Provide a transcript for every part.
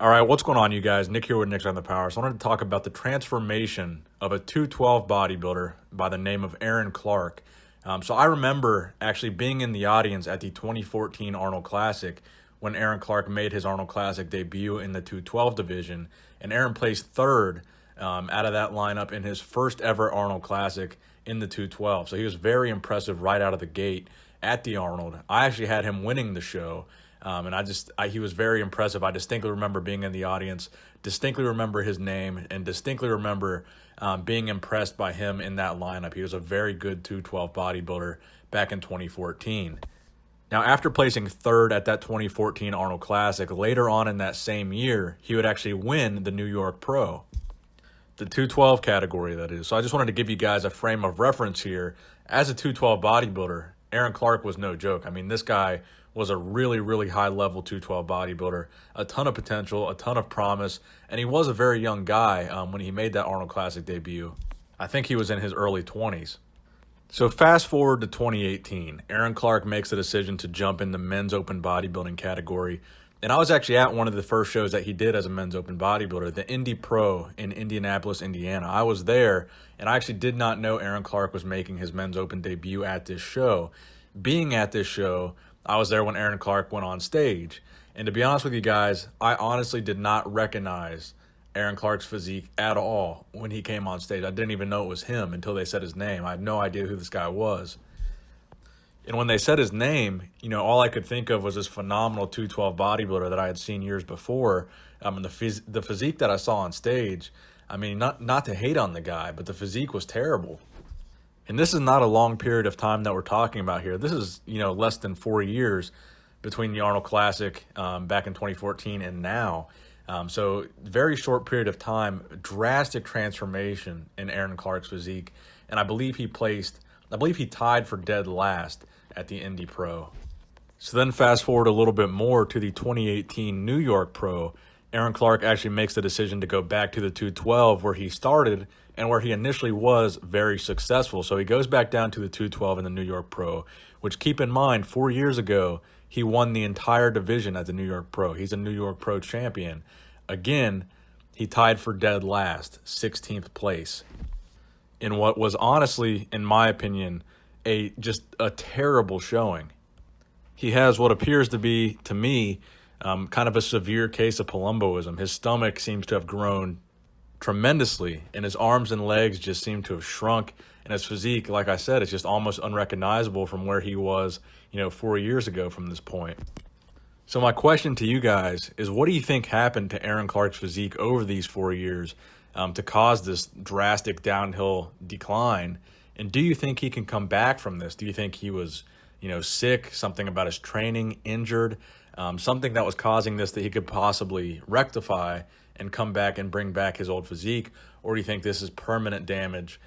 All right, what's going on, you guys? Nick here with Nick's on the Power. So I wanted to talk about the transformation of a 212 bodybuilder by the name of Aaron Clark. So I remember actually being in the audience at the 2014 Arnold Classic when Aaron Clark made his Arnold Classic debut in the 212 division, and Aaron placed third out of that lineup in his first ever Arnold Classic in the 212. So he was very impressive right out of the gate at the Arnold. I actually had him winning the show. He was very impressive. I distinctly remember being in the audience, distinctly remember his name, and distinctly remember being impressed by him in that lineup. He was a very good 212 bodybuilder back in 2014. Now, after placing third at that 2014 Arnold Classic, later on in that same year, he would actually win the New York Pro, the 212 category, that is. So I just wanted to give you guys a frame of reference here. As a 212 bodybuilder, Aaron Clark was no joke. I mean, this guy was a really, really high-level 212 bodybuilder, a ton of potential, a ton of promise, and he was a very young guy when he made that Arnold Classic debut. I think he was in his early 20s. So fast forward to 2018, Aaron Clark makes the decision to jump in the men's open bodybuilding category, and I was actually at one of the first shows that he did as a men's open bodybuilder, the Indy Pro in Indianapolis, Indiana. I was there, and I actually did not know Aaron Clark was making his men's open debut at this show. Being at this show, I was there when Aaron Clark went on stage. And to be honest with you guys, I honestly did not recognize Aaron Clark's physique at all when he came on stage. I didn't even know it was him until they said his name. I had no idea who this guy was. And when they said his name, all I could think of was this phenomenal 212 bodybuilder that I had seen years before. And the physique that I saw on stage, I mean, not to hate on the guy, but the physique was terrible. And this is not a long period of time that we're talking about here. This is, less than 4 years between the Arnold Classic back in 2014 and now. So very short period of time, drastic transformation in Aaron Clark's physique. And I believe he tied for dead last at the Indy Pro. So then fast forward a little bit more to the 2018 New York Pro. Aaron Clark actually makes the decision to go back to the 212 where he started and where he initially was very successful. So he goes back down to the 212 in the New York Pro, which, keep in mind, 4 years ago, he won the entire division at the New York Pro. He's a New York Pro champion. Again, he tied for dead last, 16th place, in what was honestly, in my opinion, just a terrible showing. He has what appears to be, to me, kind of a severe case of Palumboism. His stomach seems to have grown tremendously, and his arms and legs just seem to have shrunk, and his physique, like I said, is just almost unrecognizable from where he was, 4 years ago from this point. So my question to you guys is, what do you think happened to Aaron Clark's physique over these 4 years to cause this drastic downhill decline? And do you think he can come back from this? Do you think he was, sick, something about his training, injured, something that was causing this that he could possibly rectify and come back and bring back his old physique? Or do you think this is permanent damage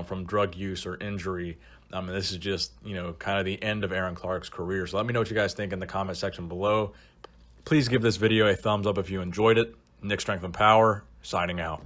from drug use or injury? And this is just, kind of the end of Aaron Clark's career. So let me know what you guys think in the comment section below. Please give this video a thumbs up if you enjoyed it. Nick Strength and Power, signing out.